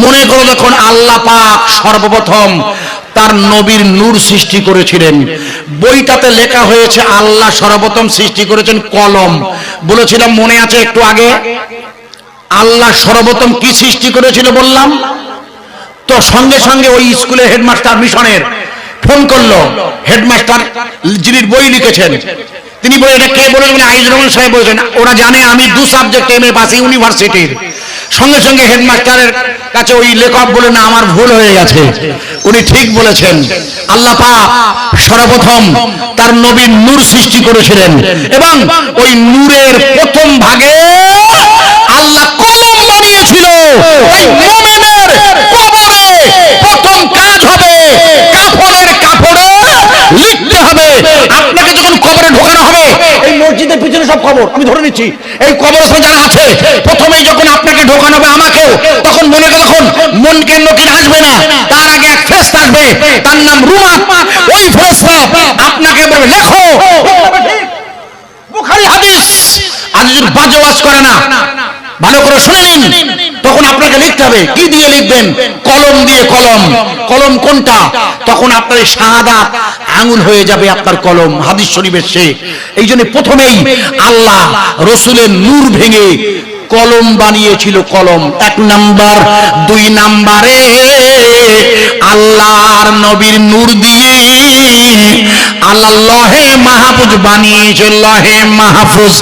মনে করো যখন আল্লাহ পাক সর্বপ্রথম তার নবীর নূর সৃষ্টি করেছিলেন, বইটাতে লেখা হয়েছে আল্লাহ সর্বপ্রথম সৃষ্টি করেছেন কলম। বলেছিলাম মনে আছে একটু আগে, আল্লাহ সর্বপ্রথম কি সৃষ্টি করেছিল বললাম তো? সঙ্গে সঙ্গে ওই স্কুলের হেডমাস্টার মিশনের ফোন করলো, হেডমাস্টার যিনি বই লিখেছেন তিনি বলে, এটা কে বলেছেন? আইজুর রহমান সাহেব বলেছেন। ওরা জানে আমি 2 সাবজেক্ট এমএ পাস ইউনিভার্সিটির। সঙ্গে সঙ্গে হেডমাস্টারের কাছে ওই লেখক বলে, না আমার ভুল হয়ে গেছে, উনি ঠিক বলেছেন। আল্লাহ পাক সর্বপ্রথম তার নবীর নূর সৃষ্টি করেছিলেন এবং ওই নূরের প্রথম ভাগে আল্লাহ কলম বানিয়েছিল। ওই মুমিনের কবরে প্রথম কাজ হবে কাফনের কাপড়ে লিখতে হবে। আপনাকে যখন কবরে ঢোকানো হবে, এই মসজিদের পিছনে সব কবর আমি ধরে নিচ্ছি, এই কবরস্থানে যারা আছে, প্রথমেই যখন আপনাকে ঢোকানো হবে আমাকেও, তখন মনে তখন মনকে নকির আসবে না, তার আগে এক ফেরেশতা আসবে, তার নাম রুহা। ওই ফেরেশতা আপনাকে বলবে লেখো। বুখারী হাদিস, আজকের বাজে ওয়াজ করে না, ভালো করে শুনে নিন। তখন আপনাকে লিখতে হবে, কি দিয়ে লিখবেন? কলম দিয়ে। কলম, কলম কোনটা? তখন আপনার শাহাদাত আঙ্গুল হয়ে যাবে আপনার কলম। হাদিস শরীফের সে এই জন্য প্রথমেই আল্লাহ রসুলের নূর ভেঙে কলম বানিয়েছিল। কলম 1 নাম্বার। 2 নাম্বারে আল্লাহর নবীর নূর দিয়ে আল্লাহ লহে মাহফুজ বানিয়েছে। লহে মাহফুজ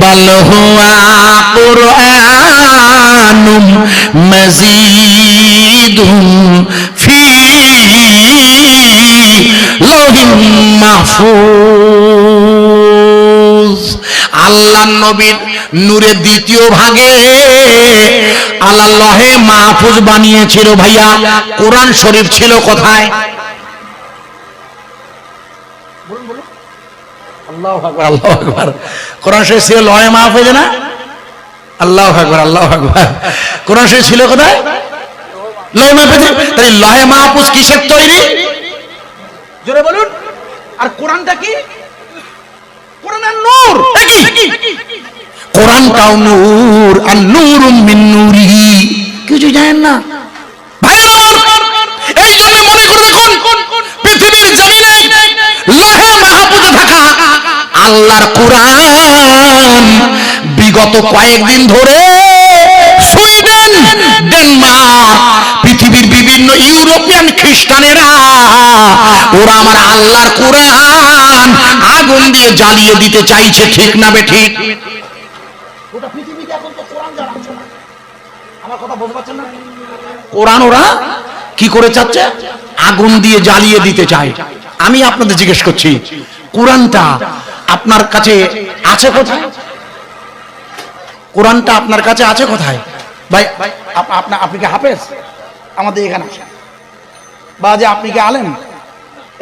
বাল হুয়া কুরআনুম মাজিদুন ফি লহিম মাহফুজ। আল্লাহ নবীর নূরের দ্বিতীয় ভাগে আল্লাহ লহে মাহফুজ বানিয়েছিল। ভাইয়া কোরআন শরীফ ছিল কোথায়? আল্লাহু আকবার, আল্লাহু আকবার। কোরআন শরীফ ছিল লহে মাহফুজ না? আল্লাহু আকবার, আল্লাহু আকবার। কোরআন শরীফ ছিল কোথায়? লহে মাহফুজ। তাই লহে মাহফুজ কিসের তৈরি? জোরে বলুন। আর কোরআনটা কি? কোরআনের নূর। একই, কোরআনটাও নূর। আর নূরুম মিন নূরিহি। কিছু জানেন না ভাইরা আমার? এই জন্য মনে করে দেখুন, পৃথিবীর জমিনে লহে মাহফুজে থাকা আল্লাহর কোরআন বিগত কয়েকদিন ধরে সুইডেন, ডেনমার্ক, পৃথিবীর বিভিন্ন ইউরোপিয়ান খ্রিস্টানেরা ওরা আমার আল্লাহর কোরআন আগুন দিয়ে জ্বালিয়ে দিতে চাইছে। ঠিক না বে ঠিক? গোটা পৃথিবীতে এখন তো কোরআন জ্বালাচ্ছে না। আমার কথা বুঝতে পারছেন না? কোরআন ওরা কি করে চাচ্ছে? আগুন দিয়ে জ্বালিয়ে দিতে চায়। আমি আপনাদের জিজ্ঞেস করছি, কোরআনটা আপনার কাছে আছে কোথায়? কোরআনটা আপনার কাছে আছে কোথায়? ভাই আপনি কি হাফেজ? আমাদের এখানে আসেন। বা যে আপনি কি আলেম?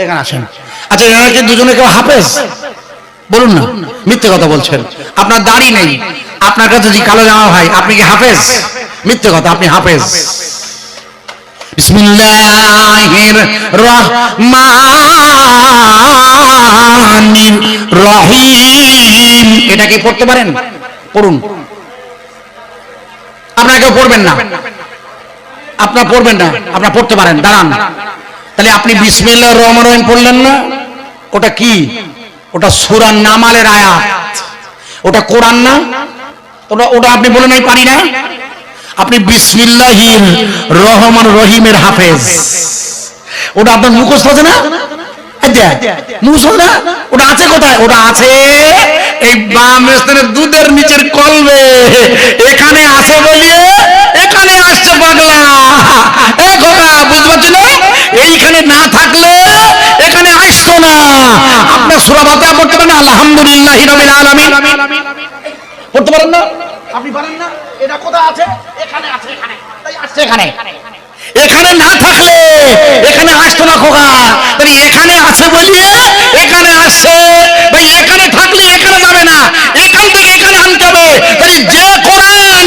এখানে আসেন। আচ্ছা এনারা কি দুজনে কেউ হাফেজ? বলুন না, মিথ্যে কথা বলছেন। আপনার দাড়ি নেই, আপনার কাছে যে কালো জামা ভাই, আপনি কি হাফেজ? মিথ্যে কথা, আপনি হাফেজ। বিসমিল্লাহির রহমানির রহিম। এটা কি পড়তে পারেন? পড়ুন। আপনাকে পড়বেন না, আপনার পড়বেন না, আপনার পড়তে পারেন। দাঁড়ান। তাহলে আপনি বিসমিল্লাহির রহমানির রহিম পড়লেন না? ওটা কি? ওটা সূরা নামালের আয়াত। ওটা কোরআন না? ওটা আপনি বলে নাই পারি না? আপনি বিসমিল্লাহির রহমান রহিমের হাফেজ। ওটা আপনার মুখস্থ আছে না? মুখস্থ না? ওটা আছে কোথায়? ওটা আছে এই বাম স্থানের দুধের নিচের কলবে। এখানে আছে বলিয়ে এখানে আসছে পাগলা। এ খোকা, বুঝতে পারছি না? এইখানে না থাকলে এখানে আসতো না। আপনার সূরা ফাতিহা পড়তে পারেন? আলহামদুলিল্লাহি রাব্বিল আলামিন পড়তে পারেন না? আপনি পারেন না? এটা কোথায় আছে? এখানে আছে। এখানে তাই আসছে। এখানে এখানে না থাকলে এখানে আসতো না খোকা। তাই এখানে আছে বলিয়ে এখানে আসছে। ভাই এখানে থাকলে এখানে যাবে না, এখান থেকে এখানে আনতে হবে। তাই যে কোরআন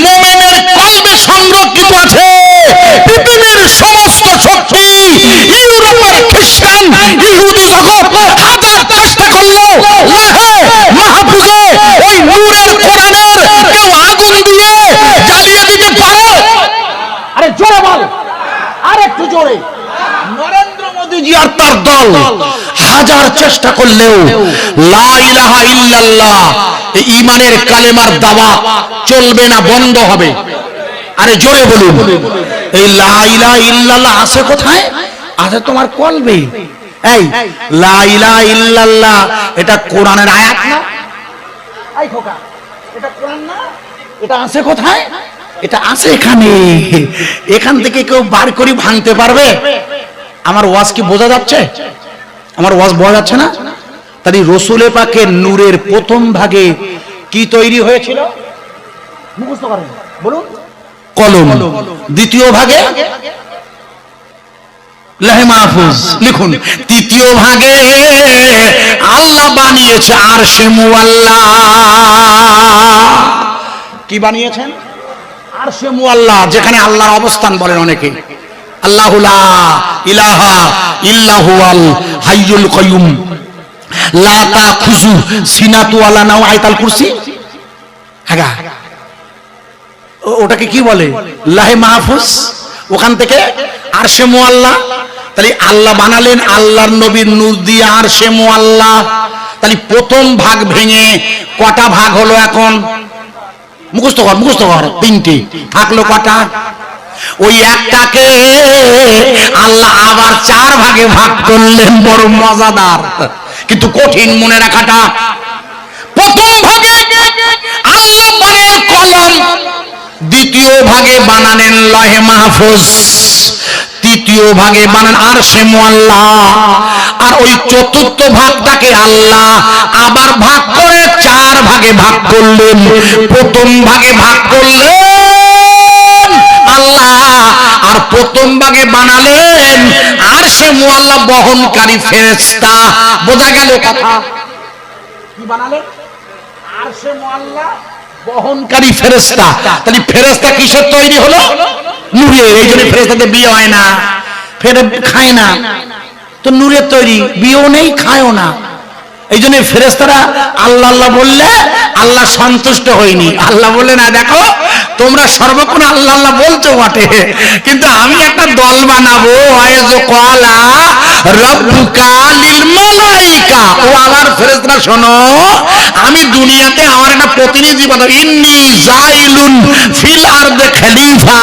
মুমিনের কলবে সংরক্ষিত আছে, পৃথিবীর সমস্ত শক্তি, ইউরোপের খ্রিস্টান, ইহুদি জগৎ হাজার চেষ্টা করলেও লাহে মাহফুজে ওই নূরের কোরআনের কেউ আগুন দিয়ে জ্বালিয়ে দিতে পারে? আরে জোরে নরেন্দ্র মোদীজি আর তার দল হাজার চেষ্টা করলেও লা ইলাহা ইল্লাল্লাহ এই ঈমানের কালেমার দাওয়া চলবে না, বন্ধ হবে। আরে জোরে বলুন, এই লা ইলাহা ইল্লাল্লাহ আছে কোথায়? আছে তোমার কলবে। এই লা ইলাহা ইল্লাল্লাহ এটা কোরআনের আয়াত না? এই খোকা, এটা কোরআন না? এটা আছে কোথায়? এটা আছে এখানে। এখান থেকে কেউ বার করে ভাঙতে পারবে? আমার ওয়াজ কি বোঝা যাচ্ছে? আমার ওয়াজ বোঝা যাচ্ছে না? তাই রসুলে পাকের নূরের প্রথম ভাগে কি তৈরি হয়েছিল মুখস্থ করেন, বলুন। কলম। দ্বিতীয় ভাগে লাহে মাহফুজ। লিখুন, তৃতীয় ভাগে আল্লাহ বানিয়েছে আরশে মুআল্লা। কি বানিয়েছেন? আরশে মুআল্লা, যেখানে আল্লাহর অবস্থান বলেন অনেকে। আল্লাহু লা ইলাহা ইল্লা হুয়াল হাইয়ুল কাইয়ুম লা তাখুযু সিনাতু ওয়ালা নাও, আয়াতুল কুরসি। হ্যাঁ, ওটাকে কি বলে? লাহে মাহফুজ। ওখান থেকে আরশে মুআল্লা। তাহলে আল্লাহ বানালেন আল্লাহর নবীর নূর দিয়ে আরশে মুআল্লা। তাহলে প্রথম ভাগ ভেঙে কটা ভাগ হলো এখন? মুখস্থ কর, মুখস্থ কর। তিনটি। থাকলো কটা? ওই একটাকে আল্লাহ আবার চার ভাগে ভাগ করলেন। বড় মজাদার কিন্তু কঠিন মনে রাখাটা। প্রথম ভাগে আল্লাহ বানালেন কলম, দ্বিতীয় ভাগে বানালেন লাহে মাহফুজ, তৃতীয় ভাগে বানান আরশে মুআল্লা। আর ওই চতুর্থ ভাগটাকে আল্লাহ আবার ভাগ করে চার ভাগে ভাগ করলেন। প্রথম ভাগে ভাগ করলেন আল্লাহ, আর প্রথম ভাগে বানালেন আরশে মুআল্লা বহনকারী ফেরেশতা। বোঝা গেল কথা? কি বানালেন? আরশে মুআল্লা বহনকারী ফেরেশতা। তাহলে ফেরেশতা কিসের তৈরি হলো? নূরের। এই জন্য ফেরেশতাদের বিয়ে হয় না, ফের খায় না, তো নূরের তৈরি, বিয়েও নেই, খায়ও না। এই জন্য ফেরেশতারা আল্লাহ আল্লাহ বললে আল্লাহ সন্তুষ্ট হয়নি। আল্লাহ বললেন, না দেখো তোমরা সর্বক্ষণ আল্লাহ আল্লাহ বলছো বটে, কিন্তু আমি একটা দল বানাবো। কলা রব্বুকা লিল মালাইকা। ও আমার ফেরেশতারা শোনো, আমি দুনিয়াতে আমার একটা প্রতিনিধি পাঠাবো। ইন্নী জাইলুন ফিল আরদে খলিফা।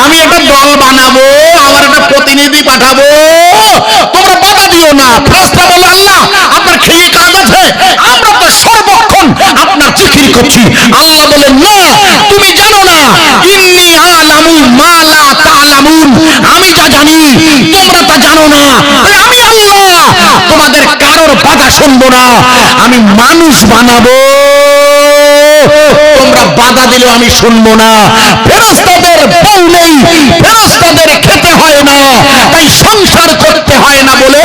আমি একটা দল বানাবো, আমার একটা প্রতিনিধি পাঠাবো। তোমরা বাধা দিও না। ফেরেশতা বলে, আল্লাহ আপনার খেয়ে কাজ আছে, আমরা তো সর্বক্ষণ আপনার জিকির করছি। আল্লাহ বলেন, না তুমি জানো না, ইন্নী আলামু মা লা তা'লামুন। আমি যা জানি তোমরা তা জানো না। আমি আল্লাহ তোমাদের কারোর বাধা শুনবো না। আমি মানুষ বানাবো, তোমরা বাধা দিলেও আমি শুনবো না। ফেরেশতাদের বউ নেই, ফেরেশতাদের খেতে হয় না, তাই সংসার করতে হয় না বলে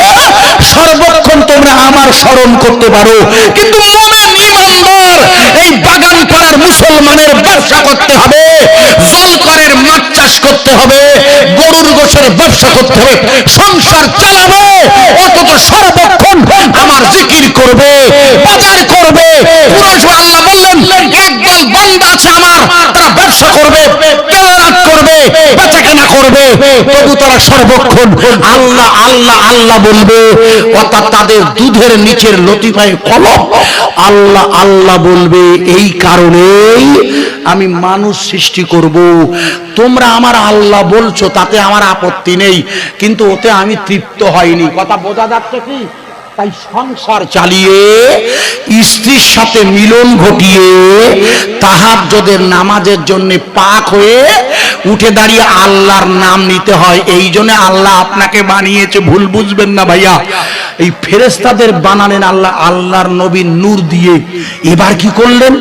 সর্বক্ষণ তোমরা আমার স্মরণ করতে পারো। কিন্তু মুমিন ঈমানদার এই বাগান পাড়ার মুসলমানের ব্যবসা করতে হবে, জলকরের মাছ চাষ করতে হবে, গরুর গোশের ব্যবসা করতে হবে, সংসার চালাবে, অথচ সর্বক্ষণ আমার জিকির করবে, বাজার করবে। পুরুষ আল্লাহ বললেন, একদল বান্দা আছে আমার, তারা ব্যবসা করবে, তেলাওয়াত করবে, বেচাকেনা করবে, তবু তারা সর্বক্ষণ আল্লাহ আল্লাহ আল্লাহ বলবে। অর্থাৎ তাদের দুধের নিচের লতিফায় কলম আল্লাহ আল্লাহ বলবে। এই কারণেই আমি মানুষ সৃষ্টি করব। তোমরা আমার আল্লাহ বলছো, তাতে আমার আপত্তি নেই, কিন্তু ওতে আমি তৃপ্ত হয়নি। কথা বোঝা যাচ্ছে কি? তাই সংসার চালিয়ে স্ত্রীর সাথে মিলন ঘটিয়ে তাহাজ্জুদের নামাজের জন্য পাক হয়ে উঠে দাঁড়িয়ে আল্লাহর নাম নিতে হয়। এই জন্য আল্লাহ আপনাকে বানিয়েছে, ভুল বুঝবেন না ভাইয়া। এই ফেরেশতাদের বানালেন আল্লাহ আল্লাহর নবীর নূর দিয়ে। এবার কি করলেন?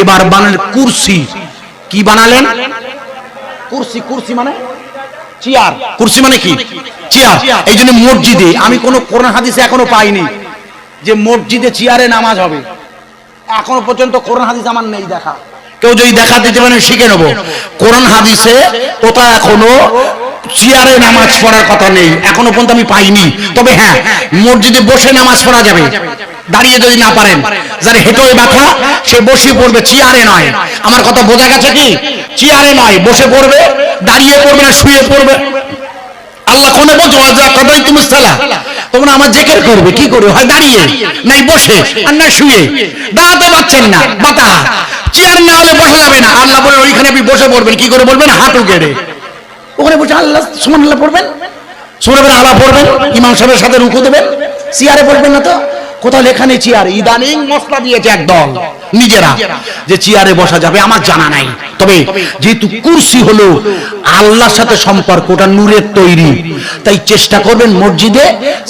এবার বানালেন কুরসি। কি বানালেন? কুরসি। কুরসি মানে চেয়ার। কুরসি মানে কি? চেয়ার। এই জন্য মসজিদে আমি কোনো কোরআন হাদিসে এখনো পাইনি যে মসজিদে চেয়ারে নামাজ হবে। এখনো পর্যন্ত কোরআন হাদিস আমার নেই দেখা। কেউ যদি দেখা দিতে পারেন শিখে নেবো। কোরআন হাদিসে কোথাও এখনো চেয়ারে নামাজ পড়ার কথা নেই, এখনো পর্যন্ত আমি পাইনি। তবে হ্যাঁ, মসজিদে বসে নামাজ পড়া যাবে, দাঁড়িয়ে যদি না পারেন। যার হেঁটোয় ব্যথা সে বসে পড়বে, চেয়ারে নয়। আমার কথা বোঝা গেছে কি? চেয়ারে নয়, বসে পড়বে, দাঁড়িয়ে পড়বে না শুয়ে পড়বে। আল্লাহ কোনে বলছো কাদাই তুমি সালা, তোমরা আমার জিকির করবে, কি করবে? হয় দাঁড়িয়ে, নাই বসে, আর না শুয়ে। দাঁড়াতে পারছেন না, বাতা চেয়ার না হলে বসা যাবে না। আল্লাহ বলে ওইখানে আপনি বসে পড়বেন, কি করে বলবেন? হাঁটু গেড়ে। ওখানে বসে আল্লাহ সুবহানাল্লাহ পড়বেন, সুবহানাল্লাহ আল্লাহ পড়বেন, ইমাম সাহেবের সাথে রুকু দেবেন। চেয়ারে পড়বেন না তো, কোথাও লেখা নেই চেয়ার। ইদানিং মশলা দিয়েছে একদল নিজেরা যে চেয়ারে বসা যাবে, আমার জানা নাই। তবে যেহেতু কুরসি হলো আল্লাহর সাথে সম্পর্ক, ওটা নূরের তৈরি, তাই চেষ্টা করবেন মসজিদে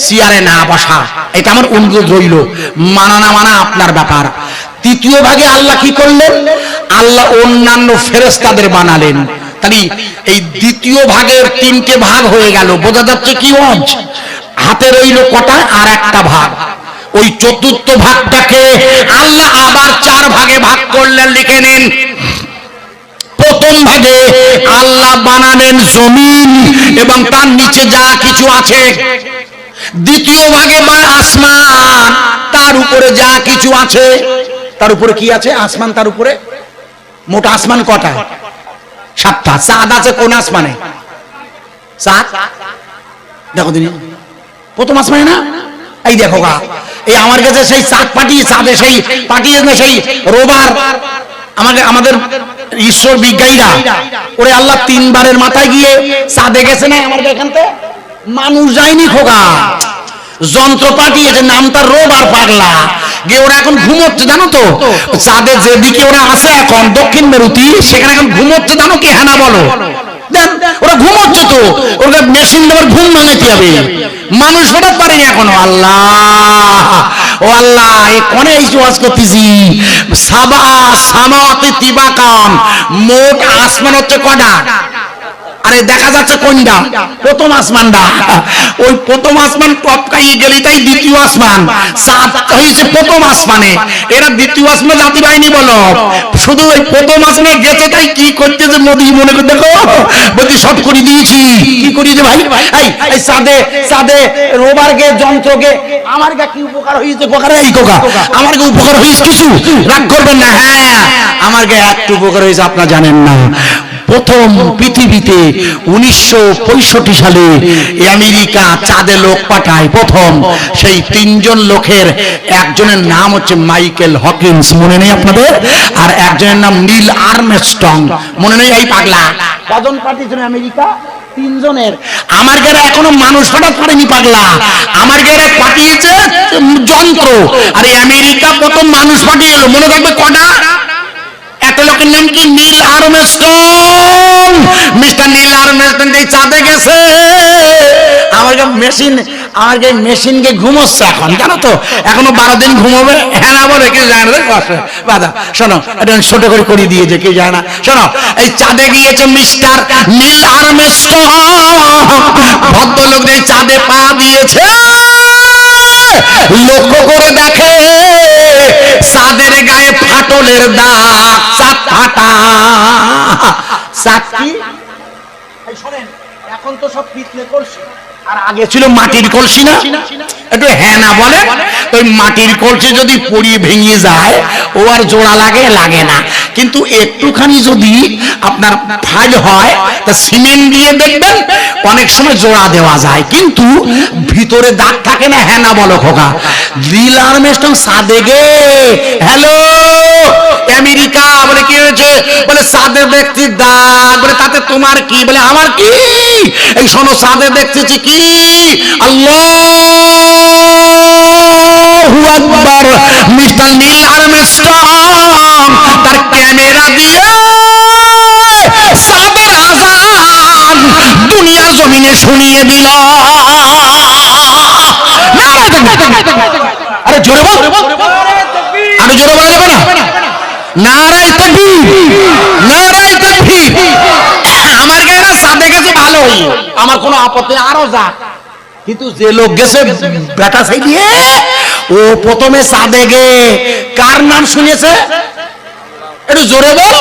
চেয়ারে না বসা। এটা আমার অনুরোধ রইল, মানা না মানা আপনার ব্যাপার। তৃতীয় ভাগে আল্লাহ কি করলেন? আল্লাহ অন্যান্য ফেরেশতাদের বানালেন। তাহলে এই দ্বিতীয় ভাগের তিনটে ভাগ হয়ে গেল। বোঝা যাচ্ছে কি? হাতে রইল কটা? আর একটা ভাগ। ওই চতুর্থ ভাগটাকে আল্লাহ আবার 4 ভাগে ভাগ করলেন। লিখে নিন। প্রথম ভাগে আল্লাহ বানালেন জমিন এবং তার নিচে যা কিছু আছে। দ্বিতীয় ভাগে আসমান, তার উপরে যা কিছু আছে। তার উপরে কি আছে? আসমান। তার উপরে মোট আসমান কটা? 7টা। চাঁদ আছে কোন আসমানে? চাঁদ দেখো দিন, প্রথম আসমানে না? এই দেখো গা, এই আমার কাছে সেই চাঁদ পাঠিয়ে, চাঁদে সেই পাঠিয়ে সেই রোবার, আমাদের ঈশ্বর বিজ্ঞানীরা ওরে আল্লাহ 3 বারের মাথায় গিয়ে চাঁদে গেছে না? আমার এখান থেকে মানুষ যায়নি খোকা, যন্ত্র পাঠিয়েছে, নামটা রোবার পাগলা। গিয়ে ওরা এখন ঘুমোচ্ছে, জানো তো? চাঁদে যেদিকে ওরা আছে এখন দক্ষিণ মেরুতি, সেখানে এখন ঘুমোচ্ছে, জানো কি? হ্যাঁ না বলো? ওরা ঘুমোচ্ছে তো, ওরা মেশিন দেওয়ার ঘুম ভাঙাতে হবে। মানুষ হঠাৎ পারেনি এখনো। আল্লাহ ও আল্লাহ, এ কোনে এই ওয়াজ করতেছি? সাবা সামাওয়াতি তিবাকান, মোট আসমান হচ্ছে কটা? আরে দেখা যাচ্ছে কোনটা? প্রথম আসমানটা। ওই প্রথম আসমান টপকাইয়ে গেলি তাই দ্বিতীয় আসমান। চাঁদ হয়েছে প্রথম আসমানে, এরা দ্বিতীয় আসমানে জাতি বাহিনী বলো। শুধু ওই প্রথম আসমানে গেছে তাই কি করতেছে মোদি মনে করে দেখো, বলছি সব করে দিয়েছি। কি করিয়েছে ভাই? এই চাঁদে রোবারকে, যন্ত্রকে আমার গা কি উপকার হয়েছে? উপকার এই কোকা আমার গা উপকার হয়েছে কিছু? রাগ করবেন না। হ্যাঁ, আমার গা একটু উপকার হয়েছে, আপনারা জানেন না। প্রথম পৃথিবীতে 1965 সালে আমেরিকা চাঁদে লোক পাঠায় প্রথম। সেই 3 জন লোকের একজনের নাম হচ্ছে মাইকেল হকিন্স, মনে নেই আপনাদের? আর একজনের নাম নীল আর্মস্ট্রং, মনে নেই? এই পাগলা কজন পাঠিয়েছিল আমেরিকা? 3 জনের। আমার গেরা এখনো মানুষ হঠাৎ পারেনি পাগলা, আমার গেরা পাঠিয়েছে যন্ত্র। আর আমেরিকা প্রথম মানুষ পাঠিয়ে এলো, মনে থাকবে কটা? একটা লোকের নাম কি? Neil Armstrong. Mister Neil Armstrong এই চাঁদে গেছে। আমার মেশিনকে ঘুমোচ্ছে এখন, জানো তো? এখনো 12 দিন ঘুমোবে। হ্যাঁ না বলে? কেউ জানে না। বাদা শোনো, এটা ছোট করে করিয়ে দিয়েছে, কেউ জানে না। শোনো, এই চাঁদে গিয়েছে মিস্টার নীল আর্মস্ট্রং। ভদ্রলোক চাঁদে পা দিয়েছে, লক্ষ্য করে দেখে চাঁদের গায়ে ফাটলের দাগ। চাঁদ ফাটা। চাঁদ কি? শোনেন, এখন তো সব পিতলে কলসি, আর আগে ছিল মাটির কলসি না? একটু হ্যাঁ না বলে? ওই মাটির কলসি যদি পড়িয়ে ভেঙে যায় ও আর জোড়া লাগে না। কিন্তু একটুখানি যদি আপনার ফাইল হয় তা সিমেন্ট দিয়ে দেখবেন অনেক সময় জোড়া দেওয়া যায়, কিন্তু ভিতরে দাগ থাকে না। হ্যাঁ না বলো খোকা? নীল আর্মস্ট্রং চাঁদে গে। হ্যালো আমেরিকা, বলে কি হয়েছে? বলে চাঁদে দেখছি দাগ। বলে তাতে তোমার কি? বলে আমার কি? এই শোনো, চাঁদে দেখতেছি কি? আল্লাহু আকবার। মিস্টার নীল আর্মস্ট্রং তার ক্যামেরা দিয়ে চাঁদের আযান দুনিয়ার জমিনে শুনিয়ে দিল। আরে জোরে বল, আরে জোরে বলা যাবে না? নারায়ে তাকবীর, নারায়ে তাকবীর। আমার গায়েরা চাঁদে গেছে, ভালোই, আমার কোনো আপত্তি, আরো যা। কিন্তু যে লোক গেছে বেটা সাই দিয়ে, ও প্রথমে চাঁদে গে কার নাম শুনেছে? একটু জোরে বল।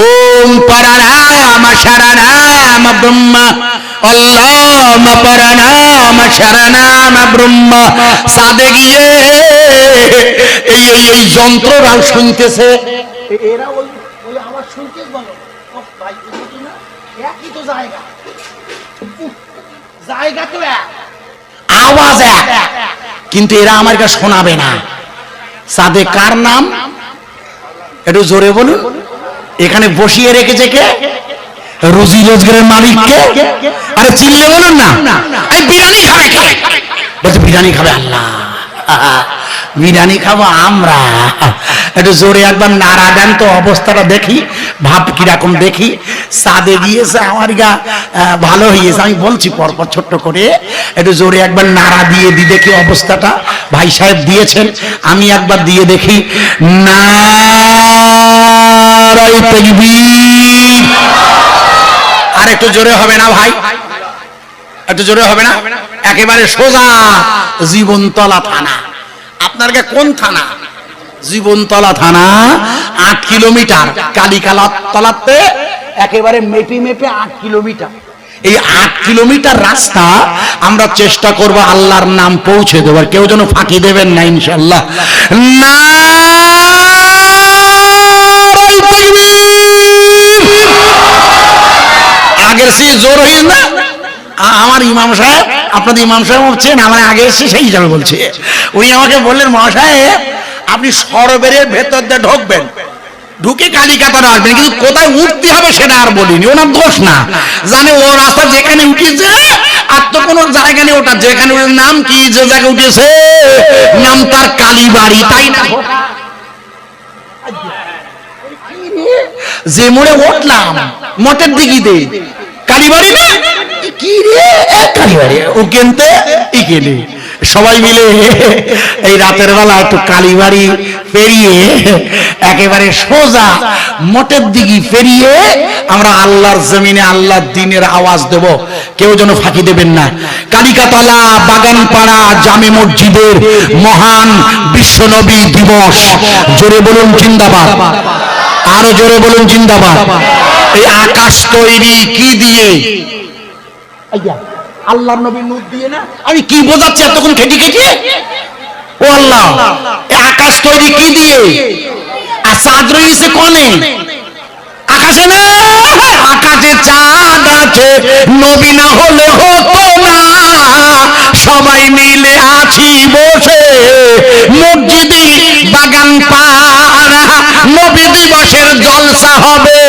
ওম পরানাম শরণাম ব্রহ্মা, আল্লাহম পরানাম শরণাম ব্রহ্মা। চাঁদে গিয়ে এই যন্ত্ররাও শুনতেছে। এরা ওই আমার শুনতেছ বলো ভাই, না একই তো জায়গা, জায়গা তো এক, আওয়াজ এক, কিন্তু এরা আমার কাছে শোনাবে না। সাদে কার নাম একটু জোরে বলুন। এখানে বসিয়ে রেখেছে কে? রুজি রোজগারের মালিককে। আরে চিল্লে বলুন না। এই বিরিয়ানি খাবে কে? বলছে বিরিয়ানি খাবে আল্লাহ, বিরিয়ানি খাবো আমরা। একটু জোরে একবার নাড়া দেন তো, অবস্থাটা দেখি, ভাব কিরকম দেখি। সাদে গিয়েছে আমার গা ভালো হয়েছে, আমি বলছি পরপর ছোট্ট করে। একটু জোরে একবার নাড়া দিয়ে দি দেখি অবস্থাটা। ভাই সাহেব দিয়েছেন, আমি একবার দিয়ে দেখি। নারায়ে তাকবীর। আর একটু জোরে হবে না ভাই? একটু জোরে হবে না? একেবারে সোজা জীবনতলা থানা। আপনার কোন থানা? জীবনতলা থানা। 8 কিলোমিটার কালিকালা তলাতে একেবারে মেপে মেপে 8 কিলোমিটার। এই 8 কিলোমিটার রাস্তা আমরা চেষ্টা করব আল্লাহর নাম পৌঁছে দেবার। কেউ যেন ফাঁকি দেবেন না ইনশাআল্লাহ। আগের সে জোর হইল না। আমার ইমাম সাহেব, আপনাদের ইমাম সাহেব হচ্ছেন, আমার আগে এসে সেই হিসাবে বলছে। উনি আমাকে বললেন, মহাশয় আপনি সরবের ভেতর দিয়ে ঢুকবেন, ঢুকে কালিকাতার আসবেন, কিন্তু কোথায় উঠতে হবে সেটা আর বলিনি। ওনার দোষ না, জানে ও রাস্তা যেখানে উঠেছে আর তো কোনো জায়গা নেই। ওটা যেখানে নাম কি, যে জায়গায় উঠেছে নাম তার কালীবাড়ি, তাই না? যে মোড়ে উঠলাম মঠের দিকে কালীবাড়ি না কি রে, কালীবাড়ি ওখানতে ইকেলে সবাই মিলে এই রাতের বেলা একটু কালীবাড়ি পেরিয়ে একেবারে সোজা মঠের দিকে পেরিয়ে আমরা আল্লাহর জমিনে আল্লাহর দ্বীনের আওয়াজ দেব। কেউ যেন ফাঁকি দেবেন না। কালিকাতলা বাগানপাড়া জামে মসজিদের মহান বিশ্বনবী দিবস। জোরে বলুন জিন্দাবাদ, আরো জোরে বলুন জিন্দাবাদ। এই আকাশ তৈরি কি দিয়ে? আল্লাহর নবী নূর দিয়ে না? আমি কি বোঝাচ্ছি এতক্ষণ খেটে খেটে? ও আল্লাহ, আকাশ তৈরি কি দিয়ে? আর চাঁদ রয়েছে কোনে? আকাশে না, আকাশে চাঁদ আছে, নবী না হলে হতো না। সবাই মিলে আছি বসে মসজিদে বাগানপাড়া, নবী দিবসের জলসা হবে,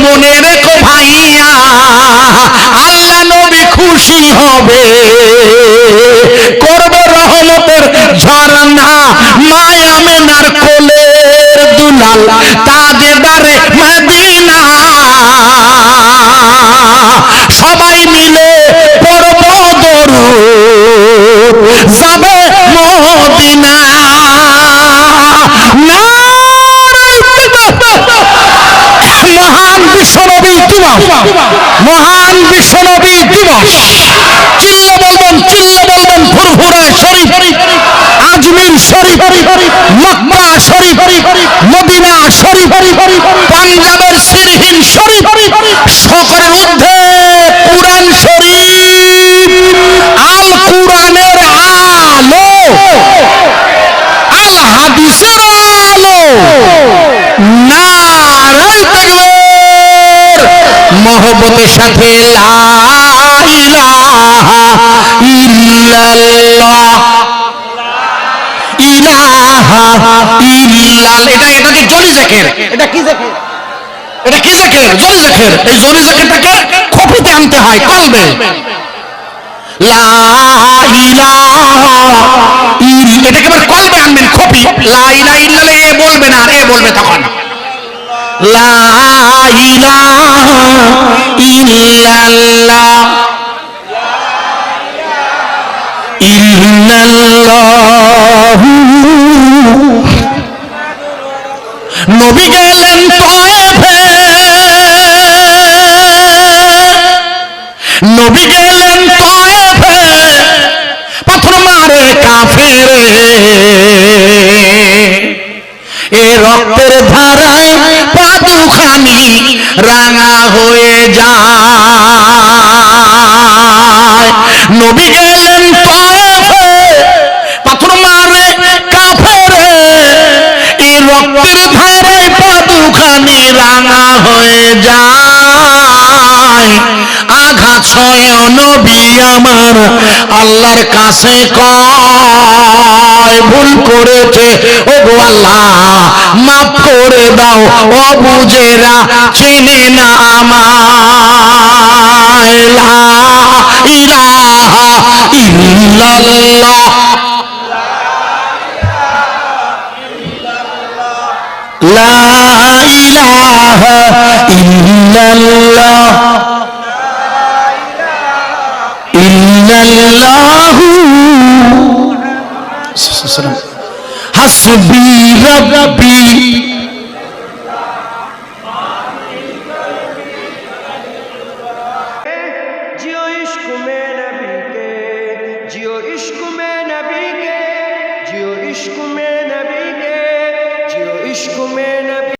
মনে রেখো ভাইয়া, আল্লাহ নবী খুশি হবে, করবে রহমতের ঝরনা, মায়া মেনার কোলের দুলাল, তাজদারে মদিনা। সবাই মিলে পড়ব দরুদ, যাবে মদিনা। মহান বিশ্বনবী দিবস, মহান বিশ্বনবী দিবস। চিল্লে বলবেন, চিল্লে বলবেন, ফুরফুরা শরীফ, আজমির শরীফ, মক্কা শরীফ, মদিনা শরীফ, পাঞ্জাবের সিরহিন শরীফ, সকলের ঊর্ধ্বে কুরআন শরীফ। আল কুরআনের আলো, আল হাদিসের আলো। নারায়ে তাকবীর। মহব্বতের সাথে লা ইলাহা ইল্লাল্লাহ, ইলাহা ইল্লাল্লাহ। এটাকে জলি জিকির। এটা কি জিকির? এটা কি জিকির? জলি জিকির। এই জলি জিকিরটাকে খোপেতে আনতে হয়, কলবে। লা ইলাহা ইল্লাল্লাহ, এটাকে আবার কলবে আনবেন, খোপি। লা ইলাহা ইল্লাল্লাহ এ বলবে না, এ বলবে তখন লা ইলাহা ইল্লাল্লাহ, ইল্লাল্লাহু। নবী গেলেন তয়েফে, নবী গেলেন তয়েফে, পাথর মারে কাফেরে, এ রক্তের ধারায় পা দুখানি রাঙা হয়ে যায়। নবী গেলেন তয়েফে, পাথর মারে কাফেরে, এই রক্তের ধারায় পা দুখানি রাঙা হয়ে যায়। আঘাত স্বয়ং নবী আমার আল্লাহর কাছে কয় ভুল করেছে ও গো আল্লাহ মাফ করে দাও ও বুঝেরা চিনে না আমায় লা ইলাহা ইল্লাল্লাহ লা ইলাহা ইল্লাল্লাহ ইল্লাল্লাহু হাসবি রাব্বি